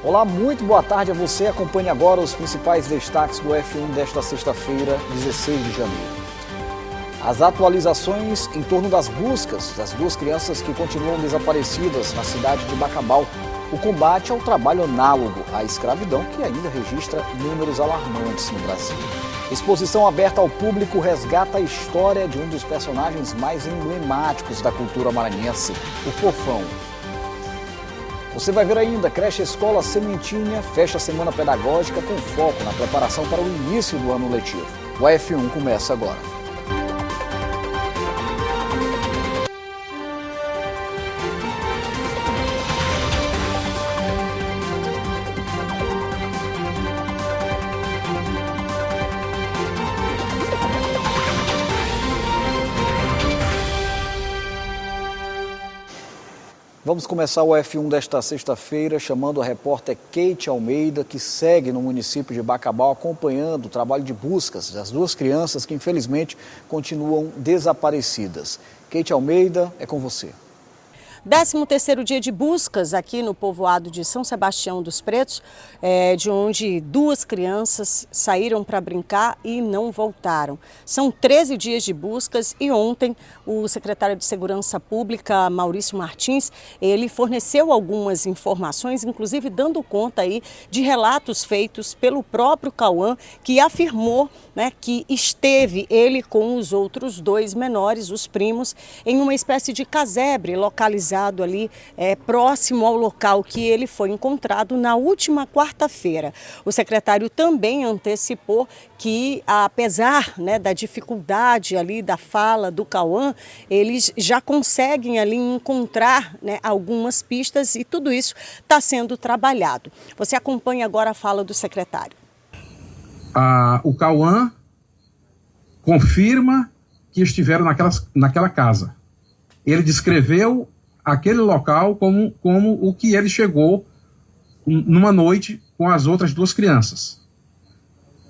Olá, muito boa tarde a você. Acompanhe agora os principais destaques do F1 desta sexta-feira, 16 de janeiro. As atualizações em torno das buscas das duas crianças que continuam desaparecidas na cidade de Bacabal. O combate ao trabalho análogo à escravidão, que ainda registra números alarmantes no Brasil. Exposição aberta ao público resgata a história de um dos personagens mais emblemáticos da cultura maranhense, o Fofão. Você vai ver ainda, creche escola Sementinha fecha a semana pedagógica com foco na preparação para o início do ano letivo. O F1 começa agora. Vamos começar o F1 desta sexta-feira chamando a repórter Kate Almeida, que segue no município de Bacabal acompanhando o trabalho de buscas das duas crianças que infelizmente continuam desaparecidas. Kate Almeida, é com você. 13º dia de buscas aqui no povoado de São Sebastião dos Pretos, de onde duas crianças saíram para brincar e não voltaram. São 13 dias de buscas e ontem o secretário de Segurança Pública, Maurício Martins, ele forneceu algumas informações, inclusive dando conta aí de relatos feitos pelo próprio Cauã, que afirmou, né, que esteve ele com os outros dois menores, os primos, em uma espécie de casebre localizado ali próximo ao local que ele foi encontrado na última quarta-feira. O secretário também antecipou que, apesar, né, da dificuldade ali da fala do Cauã, eles já conseguem ali encontrar, né, algumas pistas e tudo isso está sendo trabalhado. Você acompanha agora a fala do secretário. O Cauã confirma que estiveram naquela casa. Ele descreveu aquele local como o que ele chegou numa noite com as outras duas crianças.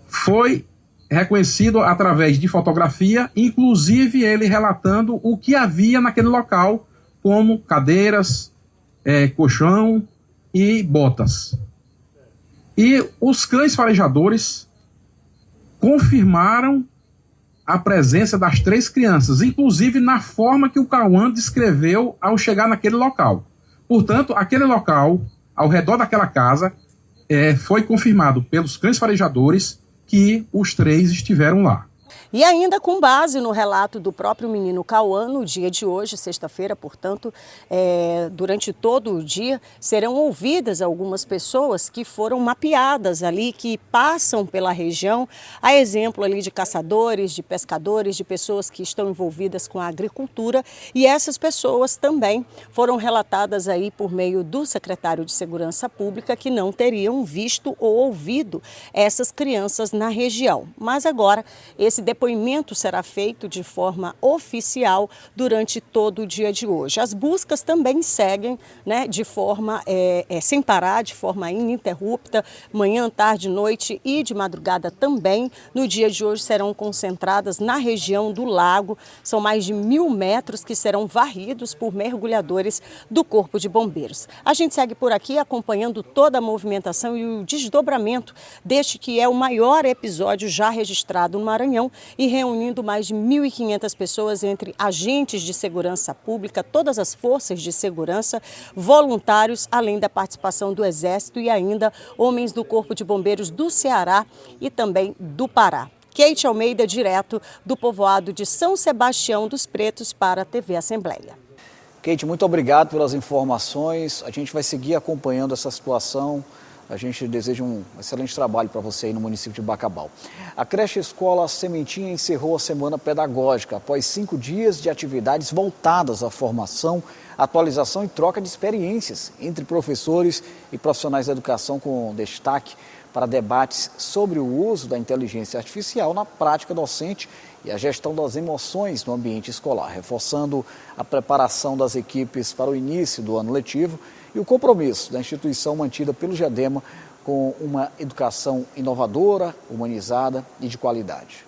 Foi reconhecido através de fotografia, inclusive ele relatando o que havia naquele local, como cadeiras, colchão e botas. E os cães farejadores confirmaram a presença das três crianças, inclusive na forma que o Cauã descreveu ao chegar naquele local. Portanto, aquele local, ao redor daquela casa, foi confirmado pelos cães farejadores que os três estiveram lá. E ainda com base no relato do próprio menino Cauã, no dia de hoje, sexta-feira, portanto, durante todo o dia, serão ouvidas algumas pessoas que foram mapeadas ali, que passam pela região, a exemplo ali de caçadores, de pescadores, de pessoas que estão envolvidas com a agricultura, e essas pessoas também foram relatadas aí por meio do secretário de Segurança Pública que não teriam visto ou ouvido essas crianças na região. Mas agora, esse depoimento será feito de forma oficial durante todo o dia de hoje. As buscas também seguem, né, de forma sem parar, de forma ininterrupta, manhã, tarde, noite e de madrugada também. No dia de hoje serão concentradas na região do lago. São mais de 1.000 metros que serão varridos por mergulhadores do Corpo de Bombeiros. A gente segue por aqui acompanhando toda a movimentação e o desdobramento deste que é o maior episódio já registrado no Maranhão e reunindo mais de 1.500 pessoas entre agentes de segurança pública, todas as forças de segurança, voluntários, além da participação do Exército e ainda homens do Corpo de Bombeiros do Ceará e também do Pará. Kate Almeida, direto do povoado de São Sebastião dos Pretos para a TV Assembleia. Kate, muito obrigado pelas informações. A gente vai seguir acompanhando essa situação. A gente deseja um excelente trabalho para você aí no município de Bacabal. A creche escola Sementinha encerrou a semana pedagógica após 5 dias de atividades voltadas à formação, atualização e troca de experiências entre professores e profissionais da educação, com destaque para debates sobre o uso da inteligência artificial na prática docente e a gestão das emoções no ambiente escolar, reforçando a preparação das equipes para o início do ano letivo e o compromisso da instituição mantida pelo GEDEMA com uma educação inovadora, humanizada e de qualidade.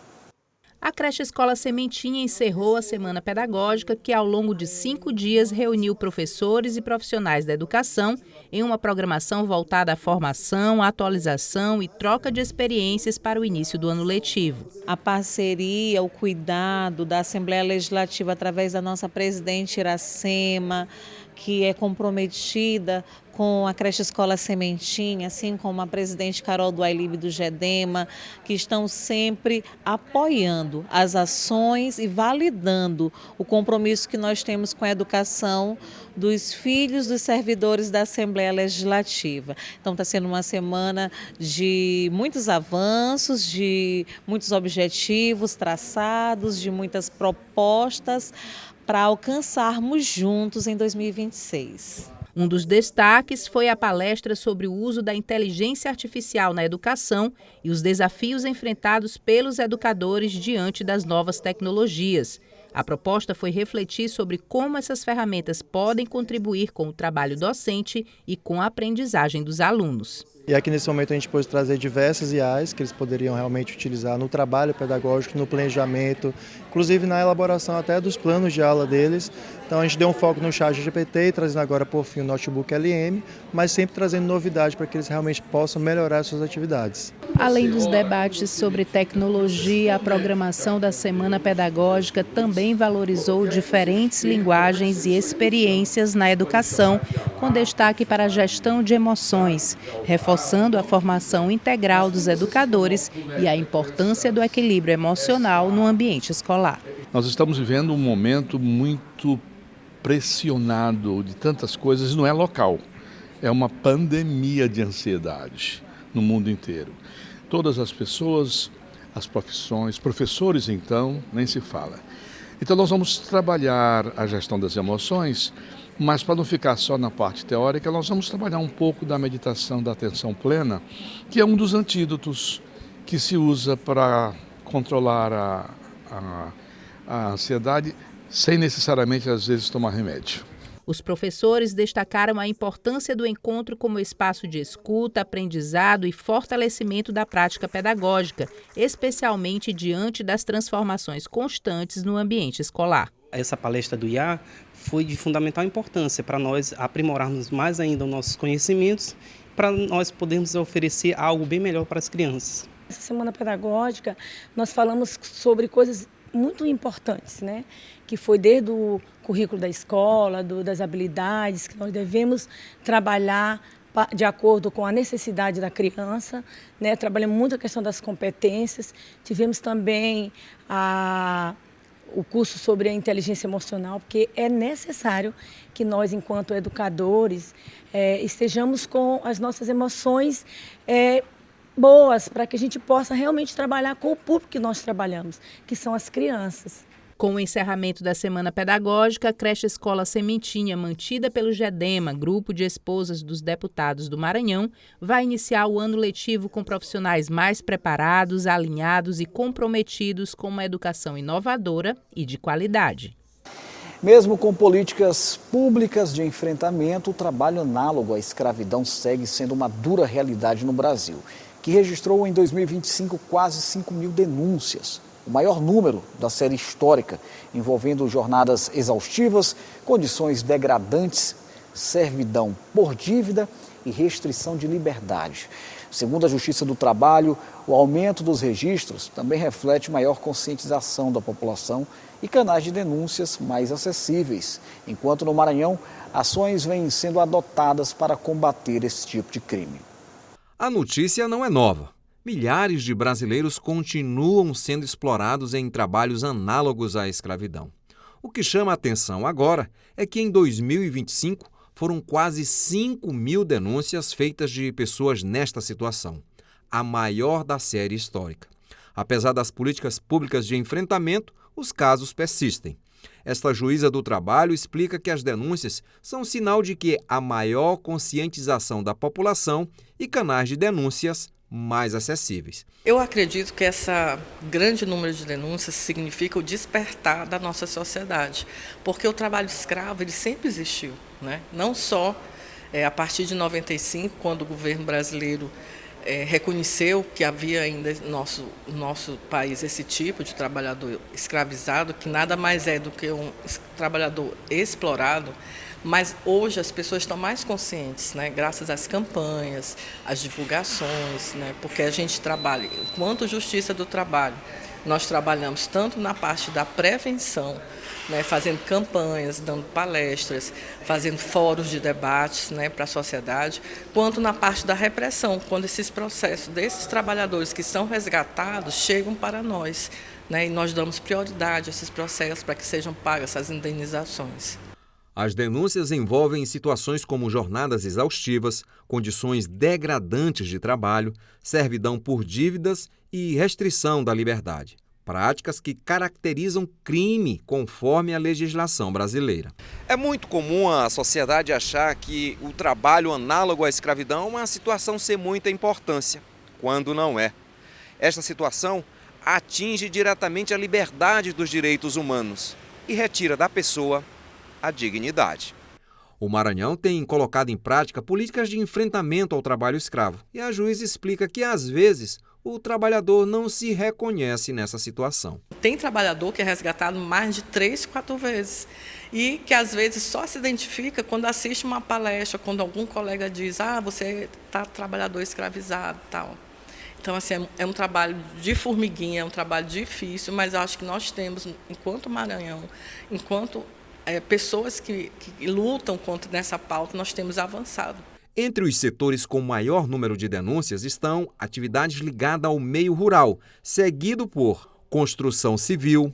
A creche Escola Sementinha encerrou a semana pedagógica que, ao longo de 5 dias, reuniu professores e profissionais da educação em uma programação voltada à formação, atualização e troca de experiências para o início do ano letivo. A parceria, o cuidado da Assembleia Legislativa através da nossa presidente Iracema, que é comprometida com a creche Escola Sementinha, assim como a presidente Carol do Ailib do GEDEMA, que estão sempre apoiando as ações e validando o compromisso que nós temos com a educação dos filhos dos servidores da Assembleia Legislativa. Então está sendo uma semana de muitos avanços, de muitos objetivos traçados, de muitas propostas para alcançarmos juntos em 2026. Um dos destaques foi a palestra sobre o uso da inteligência artificial na educação e os desafios enfrentados pelos educadores diante das novas tecnologias. A proposta foi refletir sobre como essas ferramentas podem contribuir com o trabalho docente e com a aprendizagem dos alunos. E aqui nesse momento a gente pôde trazer diversas IAs que eles poderiam realmente utilizar no trabalho pedagógico, no planejamento, inclusive na elaboração até dos planos de aula deles. Então a gente deu um foco no ChatGPT, trazendo agora por fim o notebook LM, mas sempre trazendo novidade para que eles realmente possam melhorar suas atividades. Além dos debates sobre tecnologia, a programação da Semana Pedagógica também valorizou diferentes linguagens e experiências na educação, com destaque para a gestão de emoções, reforçando a formação integral dos educadores e a importância do equilíbrio emocional no ambiente escolar. Nós estamos vivendo um momento muito pressionado de tantas coisas, não é local, é uma pandemia de ansiedade no mundo inteiro. Todas as pessoas, as profissões, professores então, nem se fala. Então nós vamos trabalhar a gestão das emoções, mas para não ficar só na parte teórica, nós vamos trabalhar um pouco da meditação da atenção plena, que é um dos antídotos que se usa para controlar a ansiedade, sem necessariamente, às vezes, tomar remédio. Os professores destacaram a importância do encontro como espaço de escuta, aprendizado e fortalecimento da prática pedagógica, especialmente diante das transformações constantes no ambiente escolar. Essa palestra do IA foi de fundamental importância para nós aprimorarmos mais ainda os nossos conhecimentos, para nós podermos oferecer algo bem melhor para as crianças. Essa semana pedagógica nós falamos sobre coisas muito importantes, né? Que foi desde o currículo da escola, das habilidades que nós devemos trabalhar de acordo com a necessidade da criança, né? Trabalhamos muito a questão das competências, tivemos também o curso sobre a inteligência emocional, porque é necessário que nós, enquanto educadores, estejamos com as nossas emoções boas, para que a gente possa realmente trabalhar com o público que nós trabalhamos, que são as crianças. Com o encerramento da Semana Pedagógica, a creche Escola Sementinha, mantida pelo GEDEMA, Grupo de Esposas dos Deputados do Maranhão, vai iniciar o ano letivo com profissionais mais preparados, alinhados e comprometidos com uma educação inovadora e de qualidade. Mesmo com políticas públicas de enfrentamento, o trabalho análogo à escravidão segue sendo uma dura realidade no Brasil, que registrou em 2025 quase 5 mil denúncias. O maior número da série histórica, envolvendo jornadas exaustivas, condições degradantes, servidão por dívida e restrição de liberdade. Segundo a Justiça do Trabalho, o aumento dos registros também reflete maior conscientização da população e canais de denúncias mais acessíveis, enquanto no Maranhão, ações vêm sendo adotadas para combater esse tipo de crime. A notícia não é nova. Milhares de brasileiros continuam sendo explorados em trabalhos análogos à escravidão. O que chama a atenção agora é que em 2025 foram quase 5 mil denúncias feitas de pessoas nesta situação, a maior da série histórica. Apesar das políticas públicas de enfrentamento, os casos persistem. Esta juíza do trabalho explica que as denúncias são sinal de que há maior conscientização da população e canais de denúncias mais acessíveis. Eu acredito que esse grande número de denúncias significa o despertar da nossa sociedade, porque o trabalho escravo ele sempre existiu, né? Não só a partir de 95, quando o governo brasileiro reconheceu que havia ainda no nosso país esse tipo de trabalhador escravizado, que nada mais é do que um trabalhador explorado, mas hoje as pessoas estão mais conscientes, né, graças às campanhas, às divulgações, né, porque a gente trabalha, enquanto Justiça do Trabalho, nós trabalhamos tanto na parte da prevenção, né, fazendo campanhas, dando palestras, fazendo fóruns de debates, né, para a sociedade, quanto na parte da repressão, quando esses processos desses trabalhadores que são resgatados chegam para nós, né, e nós damos prioridade a esses processos para que sejam pagas essas indenizações. As denúncias envolvem situações como jornadas exaustivas, condições degradantes de trabalho, servidão por dívidas e restrição da liberdade. Práticas que caracterizam crime conforme a legislação brasileira. É muito comum a sociedade achar que o trabalho análogo à escravidão é uma situação sem muita importância, quando não é. Esta situação atinge diretamente a liberdade dos direitos humanos e retira da pessoa a dignidade. O Maranhão tem colocado em prática políticas de enfrentamento ao trabalho escravo e a juíza explica que, às vezes, o trabalhador não se reconhece nessa situação. Tem trabalhador que é resgatado mais de 3, 4 vezes e que às vezes só se identifica quando assiste uma palestra, quando algum colega diz, você está trabalhador escravizado, tal. Então, assim, é um trabalho de formiguinha, é um trabalho difícil, mas eu acho que nós temos, enquanto Maranhão, enquanto pessoas que lutam contra nessa pauta, nós temos avançado. Entre os setores com maior número de denúncias estão atividades ligadas ao meio rural, seguido por construção civil,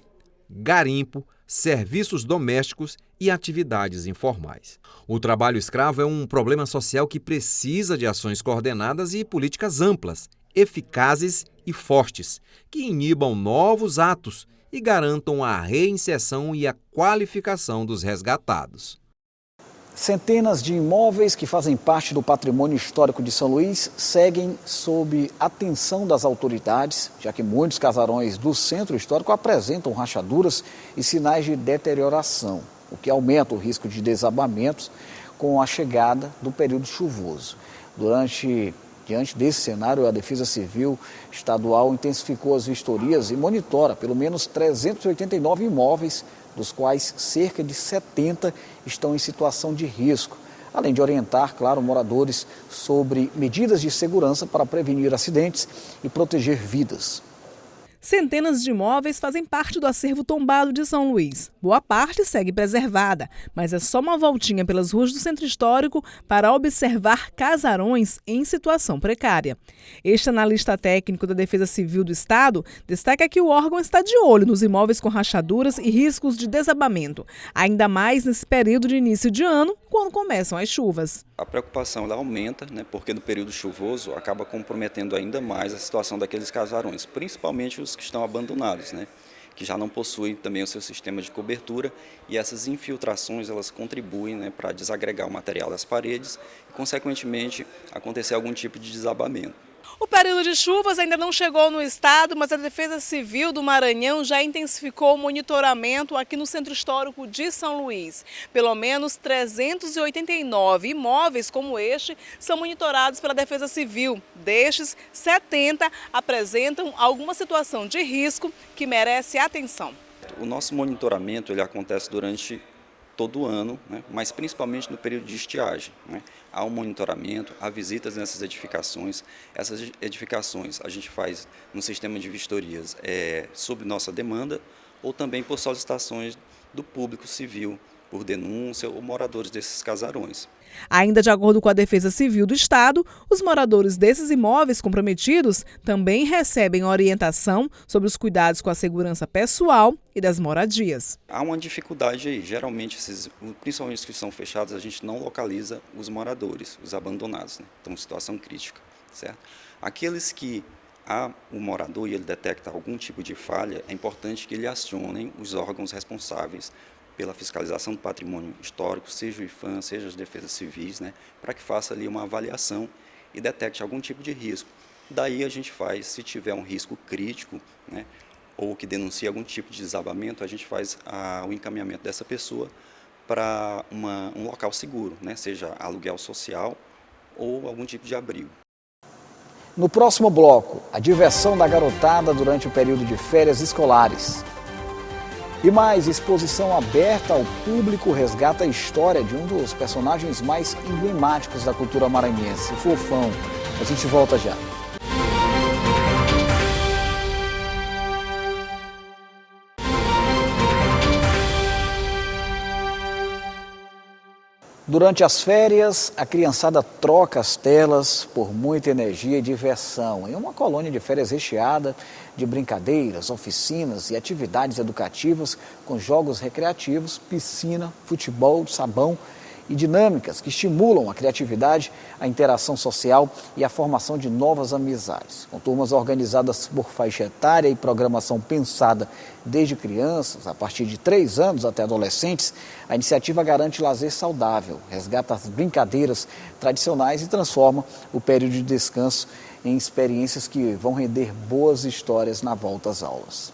garimpo, serviços domésticos e atividades informais. O trabalho escravo é um problema social que precisa de ações coordenadas e políticas amplas, eficazes e fortes, que inibam novos atos e garantam a reinserção e a qualificação dos resgatados. Centenas de imóveis que fazem parte do patrimônio histórico de São Luís seguem sob atenção das autoridades, já que muitos casarões do centro histórico apresentam rachaduras e sinais de deterioração, o que aumenta o risco de desabamentos com a chegada do período chuvoso. Diante desse cenário, a Defesa Civil Estadual intensificou as vistorias e monitora pelo menos 389 imóveis, dos quais cerca de 70 estão em situação de risco, além de orientar, claro, moradores sobre medidas de segurança para prevenir acidentes e proteger vidas. Centenas de imóveis fazem parte do acervo tombado de São Luís. Boa parte segue preservada, mas é só uma voltinha pelas ruas do centro histórico para observar casarões em situação precária. Este analista técnico da Defesa Civil do Estado destaca que o órgão está de olho nos imóveis com rachaduras e riscos de desabamento, ainda mais nesse período de início de ano, quando começam as chuvas. A preocupação ela aumenta, porque no período chuvoso acaba comprometendo ainda mais a situação daqueles casarões, principalmente os que estão abandonados, que já não possuem também o seu sistema de cobertura, e essas infiltrações elas contribuem para desagregar o material das paredes e, consequentemente, acontecer algum tipo de desabamento. O período de chuvas ainda não chegou no estado, mas a Defesa Civil do Maranhão já intensificou o monitoramento aqui no Centro Histórico de São Luís. Pelo menos 389 imóveis como este são monitorados pela Defesa Civil. Destes, 70 apresentam alguma situação de risco que merece atenção. O nosso monitoramento ele acontece durante todo o ano, mas principalmente no período de estiagem. Há um monitoramento, há visitas nessas edificações. Essas edificações a gente faz no sistema de vistorias sob nossa demanda ou também por solicitações do público civil, por denúncia ou moradores desses casarões. Ainda de acordo com a Defesa Civil do Estado, os moradores desses imóveis comprometidos também recebem orientação sobre os cuidados com a segurança pessoal e das moradias. Há uma dificuldade aí, geralmente, principalmente os que são fechados, a gente não localiza os moradores, os abandonados, estão em situação crítica, certo? Aqueles que há um morador e ele detecta algum tipo de falha, é importante que ele acione os órgãos responsáveis pela fiscalização do patrimônio histórico, seja o IPHAN, seja as defesas civis, para que faça ali uma avaliação e detecte algum tipo de risco. Daí a gente faz, se tiver um risco crítico, ou que denuncie algum tipo de desabamento, a gente faz o encaminhamento dessa pessoa para um local seguro, seja aluguel social ou algum tipo de abrigo. No próximo bloco, a diversão da garotada durante o período de férias escolares. E mais, exposição aberta ao público resgata a história de um dos personagens mais emblemáticos da cultura maranhense, Fofão. A gente volta já. Durante as férias, a criançada troca as telas por muita energia e diversão. Em uma colônia de férias recheada de brincadeiras, oficinas e atividades educativas com jogos recreativos, piscina, futebol, sabão e dinâmicas que estimulam a criatividade, a interação social e a formação de novas amizades. Com turmas organizadas por faixa etária e programação pensada desde crianças, a partir de 3 anos até adolescentes, a iniciativa garante lazer saudável, resgata as brincadeiras tradicionais e transforma o período de descanso em experiências que vão render boas histórias na volta às aulas.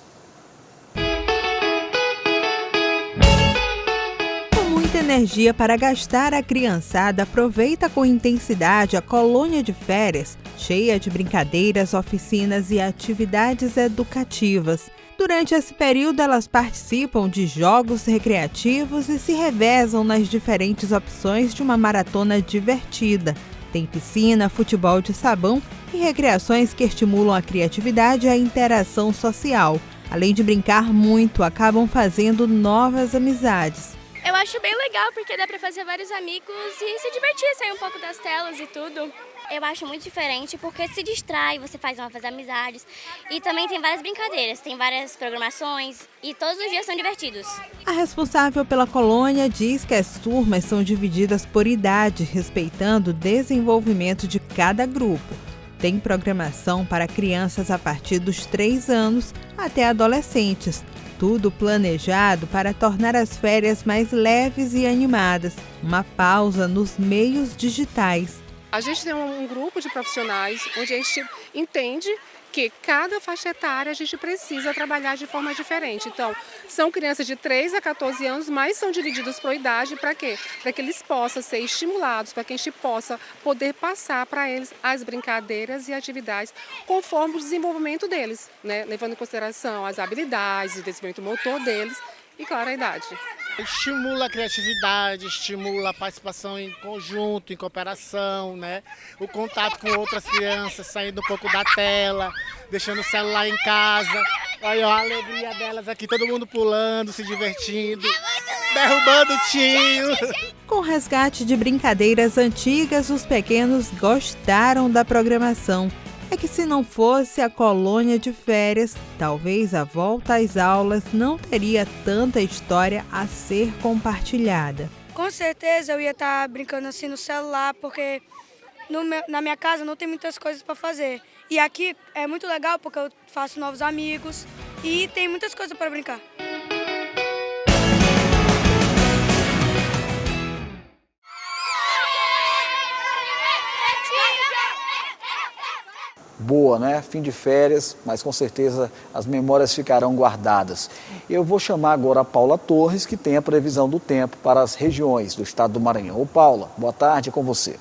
Muita energia para gastar, a criançada aproveita com intensidade a colônia de férias, cheia de brincadeiras, oficinas e atividades educativas. Durante esse período, elas participam de jogos recreativos e se revezam nas diferentes opções de uma maratona divertida. Tem piscina, futebol de sabão e recreações que estimulam a criatividade e a interação social. Além de brincar muito, acabam fazendo novas amizades. Eu acho bem legal porque dá pra fazer vários amigos e se divertir, sair um pouco das telas e tudo. Eu acho muito diferente porque se distrai, você faz novas amizades e também tem várias brincadeiras, tem várias programações e todos os dias são divertidos. A responsável pela colônia diz que as turmas são divididas por idade, respeitando o desenvolvimento de cada grupo. Tem programação para crianças a partir dos 3 anos até adolescentes. Tudo planejado para tornar as férias mais leves e animadas. Uma pausa nos meios digitais. A gente tem um grupo de profissionais onde a gente entende que cada faixa etária a gente precisa trabalhar de forma diferente. Então, são crianças de 3 a 14 anos, mas são divididos por idade para quê? Para que eles possam ser estimulados, para que a gente possa poder passar para eles as brincadeiras e atividades conforme o desenvolvimento deles, né? Levando em consideração as habilidades, o desenvolvimento motor deles e, claro, a idade. Estimula a criatividade, estimula a participação em conjunto, em cooperação, né? O contato com outras crianças, saindo um pouco da tela, deixando o celular em casa. Olha a alegria delas aqui, todo mundo pulando, se divertindo, derrubando o tio. Com o resgate de brincadeiras antigas, os pequenos gostaram da programação. É que se não fosse a colônia de férias, talvez a volta às aulas não teria tanta história a ser compartilhada. Com certeza eu ia estar brincando assim no celular, porque na minha casa não tem muitas coisas para fazer. E aqui é muito legal porque eu faço novos amigos e tem muitas coisas para brincar. Boa, né? Fim de férias, mas com certeza as memórias ficarão guardadas. Eu vou chamar agora a Paula Torres, que tem a previsão do tempo para as regiões do estado do Maranhão. Ô Paula, boa tarde, é com você.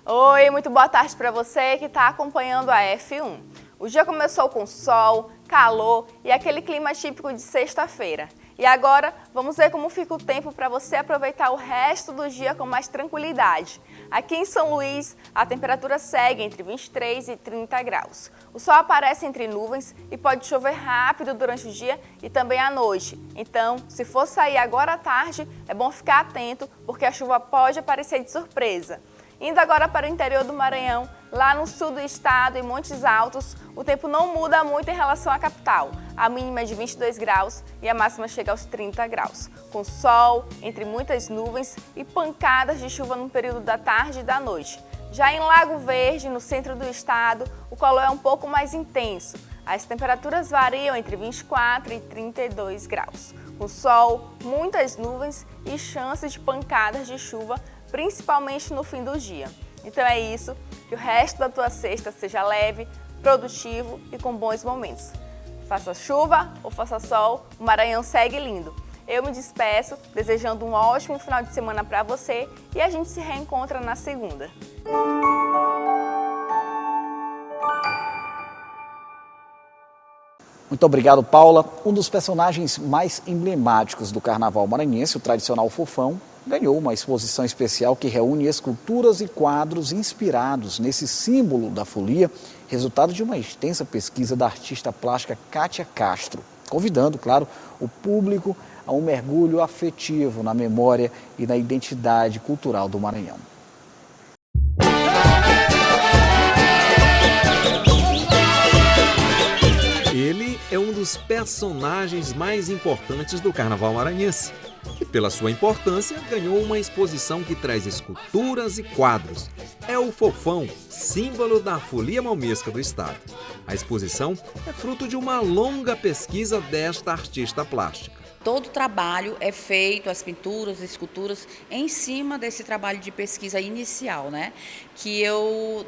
Oi, muito boa tarde para você que está acompanhando a F1. O dia começou com sol, calor e aquele clima típico de sexta-feira. E agora, vamos ver como fica o tempo para você aproveitar o resto do dia com mais tranquilidade. Aqui em São Luís, a temperatura segue entre 23 e 30 graus. O sol aparece entre nuvens e pode chover rápido durante o dia e também à noite. Então, se for sair agora à tarde, é bom ficar atento, porque a chuva pode aparecer de surpresa. Indo agora para o interior do Maranhão, lá no sul do estado, em Montes Altos, o tempo não muda muito em relação à capital. A mínima é de 22 graus e a máxima chega aos 30 graus, com sol, entre muitas nuvens e pancadas de chuva no período da tarde e da noite. Já em Lago Verde, no centro do estado, o calor é um pouco mais intenso. As temperaturas variam entre 24 e 32 graus, com sol, muitas nuvens e chances de pancadas de chuva, principalmente no fim do dia. Então é isso, que o resto da tua sexta seja leve, produtivo e com bons momentos. Faça chuva ou faça sol, o Maranhão segue lindo. Eu me despeço, desejando um ótimo final de semana para você e a gente se reencontra na segunda. Muito obrigado, Paula. Um dos personagens mais emblemáticos do Carnaval maranhense, o tradicional Fofão, ganhou uma exposição especial que reúne esculturas e quadros inspirados nesse símbolo da folia, resultado de uma extensa pesquisa da artista plástica Kátia Castro, convidando, claro, o público a um mergulho afetivo na memória e na identidade cultural do Maranhão. Ele é um dos personagens mais importantes do Carnaval maranhense e, pela sua importância, ganhou uma exposição que traz esculturas e quadros. É o Fofão, símbolo da folia maumesca do estado. A exposição é fruto de uma longa pesquisa desta artista plástica. Todo o trabalho é feito, as pinturas, as esculturas, em cima desse trabalho de pesquisa inicial, né? Que eu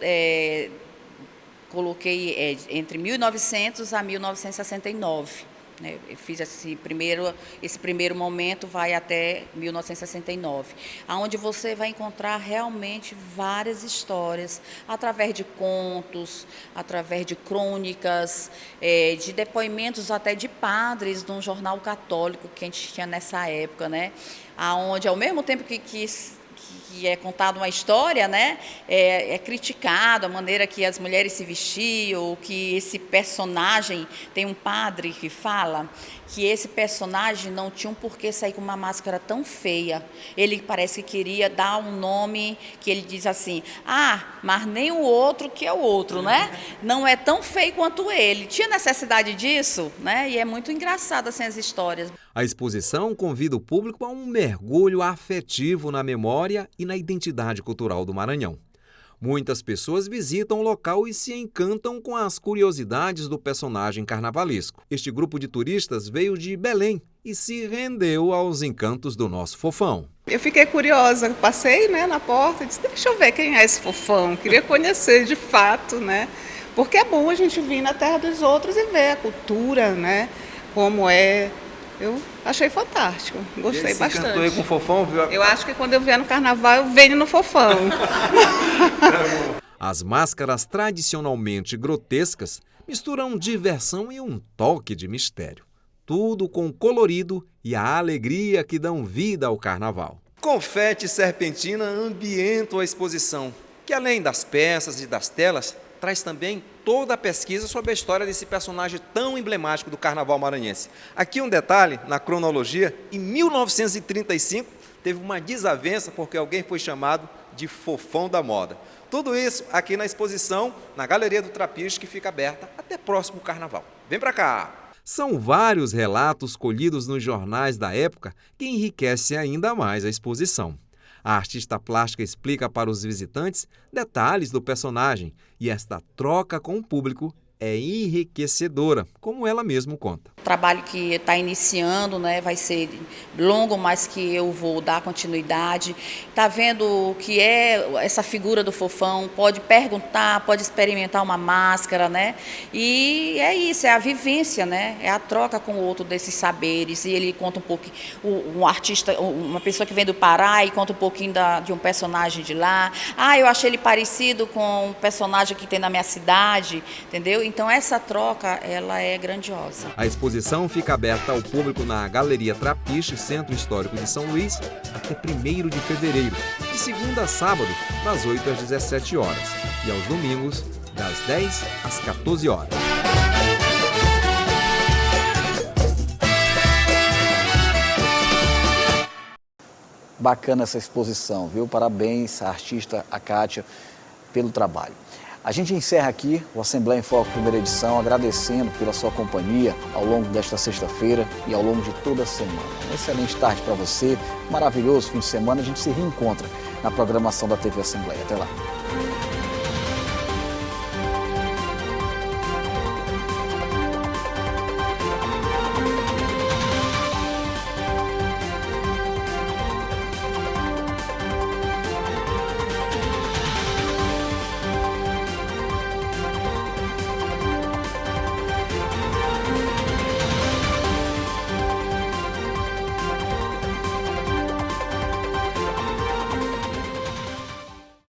coloquei entre 1900 a 1969. Né? Eu fiz esse primeiro momento, vai até 1969, onde você vai encontrar realmente várias histórias, através de contos, através de crônicas, de depoimentos até de padres de um jornal católico que a gente tinha nessa época, né? Onde, ao mesmo tempo que é contada uma história, né, é criticado a maneira que as mulheres se vestiam, que esse personagem, tem um padre que fala que esse personagem não tinha um porquê sair com uma máscara tão feia. Ele parece que queria dar um nome, que ele diz assim, mas nem o outro que é o outro, né? Não é tão feio quanto ele. Tinha necessidade disso, né? E é muito engraçado assim as histórias. A exposição convida o público a um mergulho afetivo na memória e na identidade cultural do Maranhão. Muitas pessoas visitam o local e se encantam com as curiosidades do personagem carnavalesco. Este grupo de turistas veio de Belém e se rendeu aos encantos do nosso Fofão. Eu fiquei curiosa, passei, né, na porta e disse, deixa eu ver quem é esse Fofão, queria conhecer de fato, né? Porque é bom a gente vir na terra dos outros e ver a cultura, né, como é. Eu achei fantástico, gostei bastante. Você se encantou aí com o Fofão? Viu? Eu acho que quando eu vier no Carnaval, eu venho no Fofão. As máscaras tradicionalmente grotescas misturam diversão e um toque de mistério. Tudo com colorido e a alegria que dão vida ao Carnaval. Confete e serpentina ambientam a exposição, que além das peças e das telas, traz também toda a pesquisa sobre a história desse personagem tão emblemático do Carnaval maranhense. Aqui um detalhe, na cronologia, em 1935 teve uma desavença porque alguém foi chamado de Fofão da Moda. Tudo isso aqui na exposição, na Galeria do Trapiche, que fica aberta até próximo Carnaval. Vem pra cá! São vários relatos colhidos nos jornais da época que enriquecem ainda mais a exposição. A artista plástica explica para os visitantes detalhes do personagem e esta troca com o público é enriquecedora, como ela mesma conta. O trabalho que está iniciando, né, vai ser longo, mas que eu vou dar continuidade. Está vendo o que é essa figura do Fofão, pode perguntar, pode experimentar uma máscara, né? E é isso, é a vivência, né? É a troca com o outro desses saberes. E ele conta um pouquinho, um artista, uma pessoa que vem do Pará e conta um pouquinho de um personagem de lá. Eu achei ele parecido com um personagem que tem na minha cidade, entendeu? Então essa troca, ela é grandiosa. A exposição fica aberta ao público na Galeria Trapiche, Centro Histórico de São Luís, até 1º de fevereiro, de segunda a sábado, das 8 às 17 horas, e aos domingos, das 10 às 14 horas. Bacana essa exposição, viu? Parabéns à artista, a Kátia, pelo trabalho. A gente encerra aqui o Assembleia em Foco, primeira edição, agradecendo pela sua companhia ao longo desta sexta-feira e ao longo de toda a semana. Uma excelente tarde para você, maravilhoso fim de semana. A gente se reencontra na programação da TV Assembleia. Até lá.